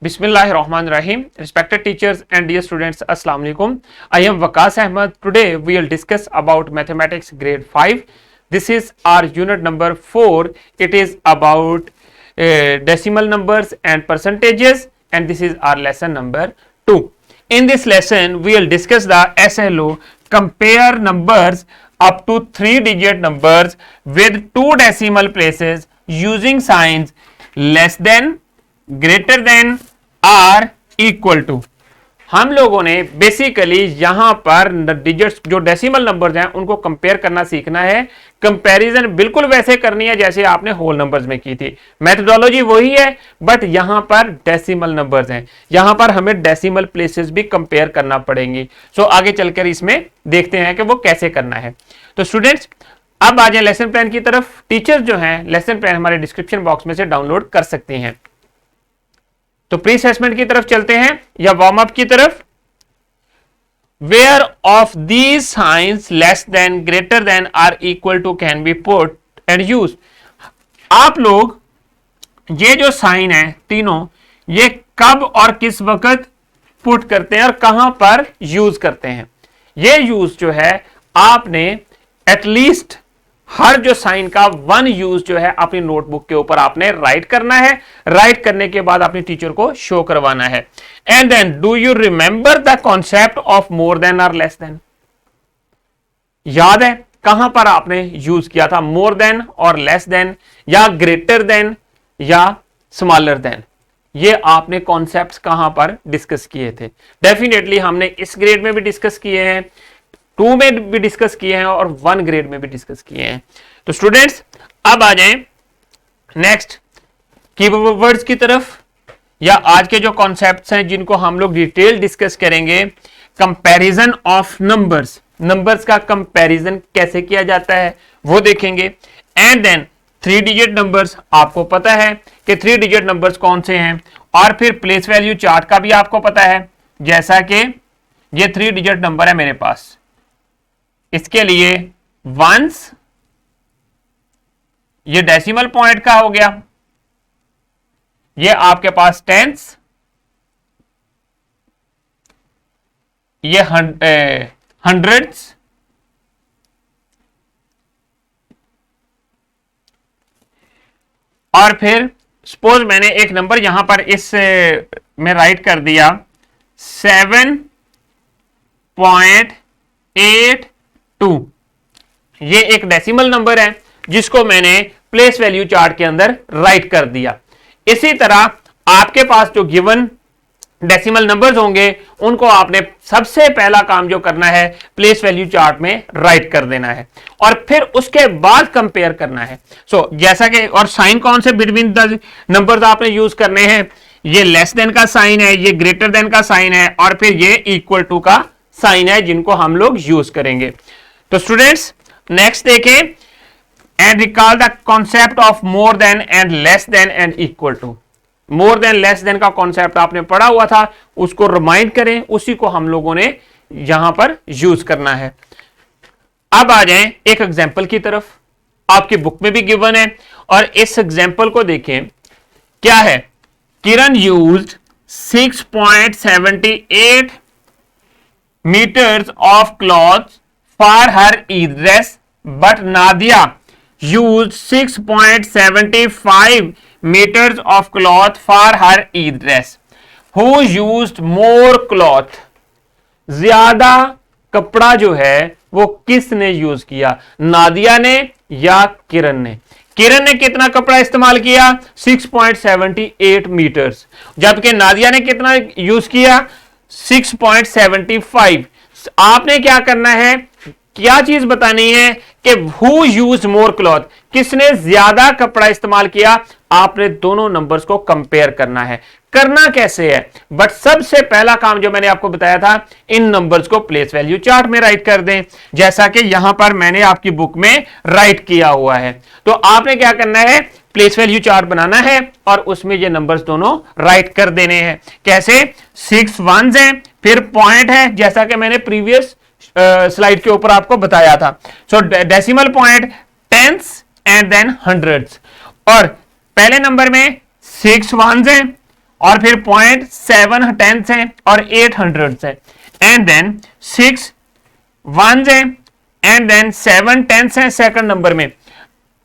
Bismillahirrahmanirrahim. Respected teachers and dear students, Assalamu alaikum. I am Waqas Ahmed. Today we will discuss about mathematics grade 5. This is our unit number 4. It is about decimal numbers and percentages, and this is our lesson number 2. In this lesson we will discuss the SLO, compare numbers up to 3-digit numbers with 2 decimal places using signs less than, greater than or equal to. हम लोगों ने basically यहां पर digits जो decimal numbers हैं उनको compare करना सीखना है। कंपैरिजन बिल्कुल वैसे करनी है जैसे आपने होल नंबर्स में की थी, मेथोडोलॉजी वही है, बट यहां पर डेसिमल नंबर्स हैं, यहां पर हमें डेसिमल प्लेसेस भी कंपेयर करना पड़ेंगी। सो आगे चलकर इसमें देखते हैं कि वो कैसे करना है। तो स्टूडेंट्स अब आ जाए लेसन प्लान की तरफ। टीचर्स जो हैं लेसन प्लान हमारे डिस्क्रिप्शन बॉक्स में से डाउनलोड कर सकते हैं। तो प्री असेसमेंट की तरफ चलते हैं या वार्म अप की तरफ। Where of these signs less than, greater than, or equal to can be put and use. आप लोग ये जो साइन है तीनों, ये कब और किस वक्त पुट करते हैं और कहां पर यूज करते हैं। ये यूज जो है आपने एटलीस्ट हर जो साइन का 1 यूज जो है अपनी नोटबुक के ऊपर आपने राइट करना है। राइट करने के बाद अपने टीचर को शो करवाना है। And then do you remember the concept of more than और लेस देन। याद है कहां पर आपने यूज किया था मोर देन और लेस देन, या ग्रेटर देन या स्मॉलर देन। ये आपने कॉन्सेप्ट्स कहां पर डिस्कस किए थे। डेफिनेटली हमने इस ग्रेड में भी डिस्कस किए हैं, 2 में भी डिस्कस किए हैं और 1 ग्रेड में भी डिस्कस किए हैं। तो स्टूडेंट्स अब आ जाएं नेक्स्ट कीवर्ड्स की तरफ, या आज के जो कॉन्सेप्ट्स हैं जिनको हम लोग डिटेल डिस्कस करेंगे। कंपैरिजन ऑफ नंबर्स, नंबर्स का कंपैरिजन कैसे किया जाता है वो देखेंगे। एंड देन 3 डिजिट नंबर्स, आपको पता है कि 3 डिजिट नंबर्स कौन से हैं, और फिर प्लेस वैल्यू चार्ट का भी आपको पता है। जैसा कि ये 3 डिजिट नंबर है मेरे पास, इसके लिए वंस, ये डेसिमल पॉइंट का हो गया, ये आपके पास टेंस, ये हंड्रेड्स, और फिर सपोज मैंने एक नंबर यहां पर इस में राइट कर दिया 7.82। ये एक डेसिमल नंबर है जिसको मैंने प्लेस वैल्यू चार्ट के अंदर राइट कर दिया। इसी तरह आपके पास जो गिवन डेसिमल नंबर्स होंगे उनको आपने सबसे पहला काम जो करना है प्लेस वैल्यू चार्ट में राइट कर देना है, और फिर उसके बाद कंपेयर करना है। सो जैसा कि, और साइन कौन से बिटवीन द नंबर्स आपने यूज करने हैं, ये लेस देन का साइन है, ये ग्रेटर देन का साइन है, और फिर ये इक्वल टू का साइन है जिनको हम लोग यूज करेंगे। तो स्टूडेंट्स नेक्स्ट देखें, and recall the concept of more than and less than and equal to. More than less than का कॉन्सेप्ट आपने पढ़ा हुआ था, उसको रिमाइंड करें, उसी को हम लोगों ने यहां पर यूज करना है। अब आ जाएं एक एग्जांपल की तरफ, आपकी बुक में भी गिवन है, और इस एग्जांपल को देखें क्या है। किरण used 6.78 meters of cloth for her dress, but Nadia used 6.75 meters of cloth for her dress. Who used more cloth? ज्यादा कपड़ा जो है वो किसने यूज किया, नादिया ने या किरण ने। किरण ने कितना कपड़ा इस्तेमाल किया 6.78 मीटर्स, जबकि नादिया ने कितना यूज किया 6.75। आपने क्या करना है, क्या चीज बतानी है कि हु यूज मोर क्लॉथ, किसने ज्यादा कपड़ा इस्तेमाल किया। आपने दोनों नंबर्स को कंपेयर करना है। करना कैसे है, बट सबसे पहला काम जो मैंने आपको बताया था, इन नंबर्स को प्लेस वैल्यू चार्ट में राइट कर दें, जैसा कि यहां पर मैंने आपकी बुक में राइट किया हुआ है। तो आपने क्या करना है, प्लेस वैल्यू चार्ट बनाना है और उसमें ये नंबर्स दोनों राइट कर देने हैं। कैसे, 6 वंस हैं, फिर पॉइंट है, जैसा कि मैंने प्रीवियस स्लाइड के ऊपर आपको बताया था। So decimal point, tens and then hundreds, और पहले नंबर में 6 वंस हैं और फिर 0.7 टेंथ है और 8 हंड्रेड्स है, एंड देन 6 वंस है, एंड देन 7 टेंथ्स है सेकंड नंबर में,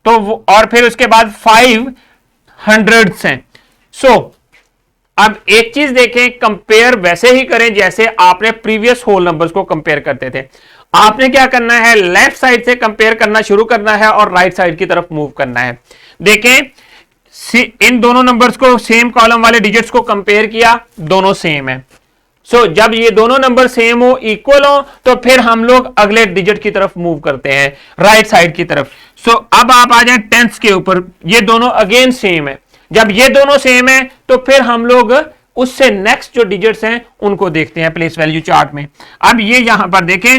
तो वो, और फिर उसके बाद 5 हंड्रेड्स हैं। सो अब एक चीज देखें, कंपेयर वैसे ही करें जैसे आपने प्रीवियस होल नंबर्स को कंपेयर करते थे। आपने क्या करना है, लेफ्ट साइड से कंपेयर करना शुरू करना है और राइट साइड की तरफ मूव करना है। देखें, इन दोनों नंबर्स को, सेम कॉलम वाले डिजिट्स को कंपेयर किया, दोनों सेम है। सो जब ये दोनों नंबर सेम हो, इक्वल हो, तो फिर हम लोग अगले डिजिट की तरफ मूव करते हैं, राइट साइड की तरफ। सो अब आप आ जाए टेंथ्स के ऊपर, ये दोनों अगेन सेम है। जब ये दोनों सेम है तो फिर हम लोग उससे नेक्स्ट जो डिजिट्स हैं उनको देखते हैं प्लेस वैल्यू चार्ट में। अब ये यहां पर देखें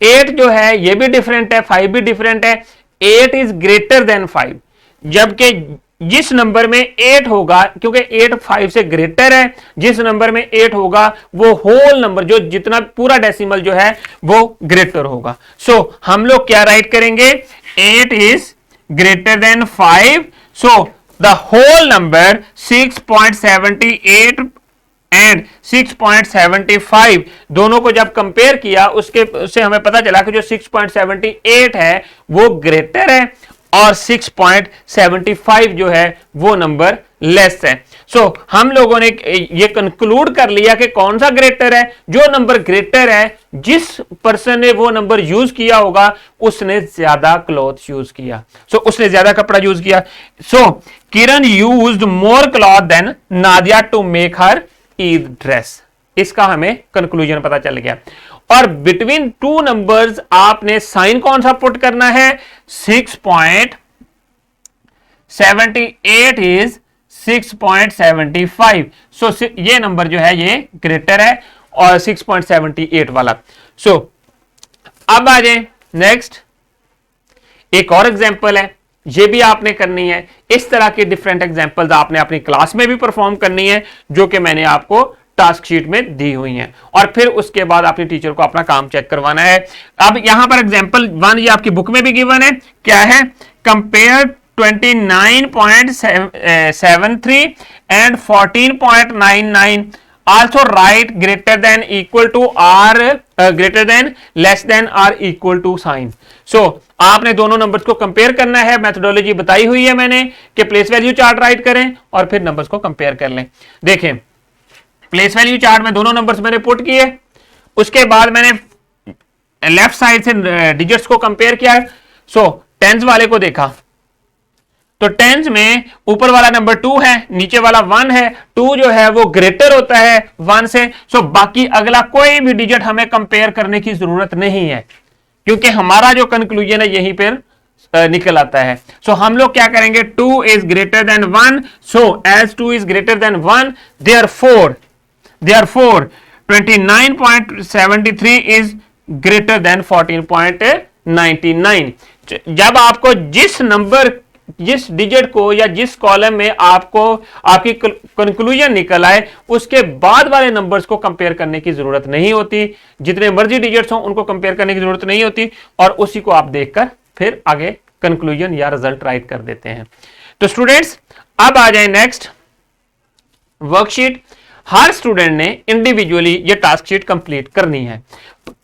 8 जो है ये भी डिफरेंट है, 5 भी डिफरेंट है। 8 इज ग्रेटर देन 5, जबकि जिस नंबर में 8 होगा, क्योंकि 8 5 से ग्रेटर है, जिस नंबर में 8 होगा वो होल नंबर, जो जितना पूरा डेसिमल जो है वो ग्रेटर होगा। सो हम लोग क्या राइट करेंगे, 8 is greater than 5, so the whole number 6.78 and 6.75 दोनों को जब कंपेयर किया उससे हमें पता चला कि जो 6.78 है वो ग्रेटर है और 6.75 जो है वो नंबर लेस है। सो हम लोगों ने ये कंक्लूड कर लिया कि कौन सा ग्रेटर है, जो नंबर ग्रेटर है, जिस पर्सन ने वो नंबर यूज किया होगा उसने ज्यादा क्लॉथ यूज किया, सो उसने ज्यादा कपड़ा यूज किया। So Kiran used more cloth than Nadia to make her Eid dress, इसका हमें कंक्लूजन पता चल गया। और बिटवीन टू नंबर्स आपने साइन कौन सा पुट करना है, 6.78 इज 6.75, सो ये नंबर जो है ये ग्रेटर है और 6.78 वाला। सो अब आ जाए नेक्स्ट, एक और एग्जांपल है, ये भी आपने करनी है। इस तरह की डिफरेंट एग्जांपल्स आपने अपनी क्लास में भी परफॉर्म करनी है, जो कि मैंने आपको टास्क शीट में दी हुई हैं, और फिर उसके बाद अपने टीचर को अपना काम चेक करवाना है। अब यहां पर एग्जांपल 1 ये आपकी बुक में भी गिवन है, क्या है, compare 29.73 and 14.99, also write greater than equal to or, greater than less than or equal to sign. So आपने दोनों नंबर्स को कंपेयर करना है, मेथोडोलॉजी बताई हुई है मैंने कि प्लेस वैल्यू चार्ट राइट करें और फिर नंबर्स को कंपेयर कर लें। देखें, प्लेस वैल्यू चार्ट में दोनों नंबर्स मैंने पुट किए, उसके बाद मैंने लेफ्ट साइड से डिजिट्स को कंपेयर किया। सो टेंस वाले को देखा तो टेंस में ऊपर वाला नंबर 2 है, नीचे वाला 1 है। 2 जो है वो ग्रेटर होता है 1 से, सो बाकी अगला कोई भी डिजिट हमें कंपेयर करने की जरूरत नहीं है, क्योंकि हमारा जो कंक्लूजन है यहीं पर निकल आता है। सो हम लोग क्या करेंगे, 2 is greater than 1, so as 2 is greater than 1, therefore 29.73 is greater than 14.99। जब आपको जिस डिजिट को या जिस कॉलम में आपको आपकी कंक्लूजन निकल आए, उसके बाद वाले नंबर्स को कंपेयर करने की जरूरत नहीं होती, जितने मर्जी डिजिट्स हो उनको कंपेयर करने की जरूरत नहीं होती, और उसी को आप देखकर फिर आगे कंक्लूजन या रिजल्ट राइट कर देते हैं। तो स्टूडेंट्स अब आ जाए नेक्स्ट वर्कशीट। हर स्टूडेंट ने इंडिविजुअली ये टास्क शीट कंप्लीट करनी है।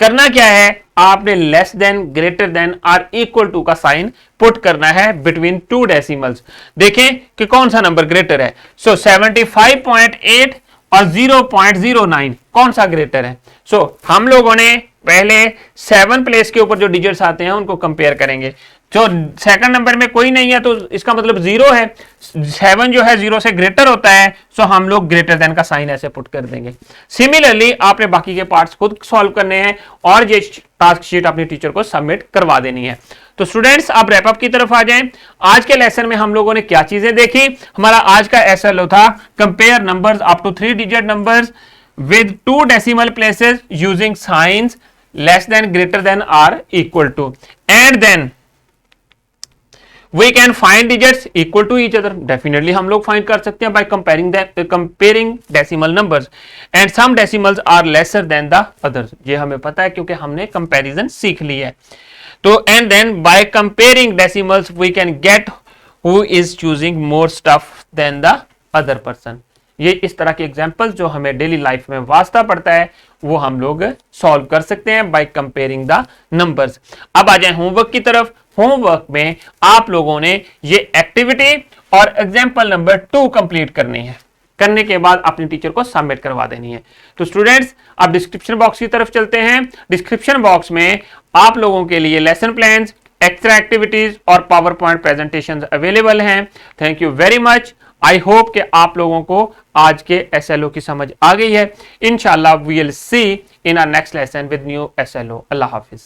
करना क्या है, आपने less than, greater than, or equal to का साइन पुट करना है बिटवीन टू डेसिमल्स। देखें कि कौन सा नंबर ग्रेटर है। सो 75.8 और 0.09 कौन सा ग्रेटर है। सो हम लोगों ने पहले 7 प्लेस के ऊपर जो डिजिट्स आते हैं उनको कंपेयर करेंगे। जो सेकंड नंबर में कोई नहीं है तो इसका मतलब 0 है, 7 जो है 0 से ग्रेटर होता है, सो हम लोग ग्रेटर देन का साइन ऐसे पुट कर देंगे। सिमिलरली आपने बाकी के पार्ट्स खुद सॉल्व करने हैं और ये टास्क शीट अपने टीचर को सबमिट करवा देनी है। तो स्टूडेंट्स आप रैप अप की तरफ आ जाएं। आज के लेसन में हम लोगों ने क्या चीजें देखी। हमारा आज का एसएलओ था compare numbers up to 3 digit numbers with 2 decimal places using signs less than, greater than, or equal to, and then we can find digits equal to each other। definitely हम लोग find कर सकते हैं by comparing decimal numbers, and some decimals are lesser than the others। ये हमें पता है क्योंकि हमने comparison सीख ली है। तो and then by comparing decimals we can get who is choosing more stuff than the other person. ये इस तरह के एग्जाम्पल जो हमें डेली लाइफ में वास्ता पड़ता है वो हम लोग सॉल्व कर सकते हैं बाय कंपेयरिंग द नंबर्स। अब आ जाए होमवर्क की तरफ। होमवर्क में आप लोगों ने ये एक्टिविटी और एग्जाम्पल नंबर 2 कंप्लीट करनी है। करने के बाद अपने टीचर को सबमिट करवा देनी है। तो स्टूडेंट्स अब डिस्क्रिप्शन बॉक्स की तरफ चलते हैं। डिस्क्रिप्शन बॉक्स में आप लोगों के लिए लेसन प्लान्स, एक्स्ट्रा एक्टिविटीज और पावर पॉइंट प्रेजेंटेशन अवेलेबल हैं। Thank you very much. I hope कि आप लोगों को आज के SLO की समझ आ गई है। इंशाल्लाह we will see in our next lesson with new SLO। अल्लाह हाफिज।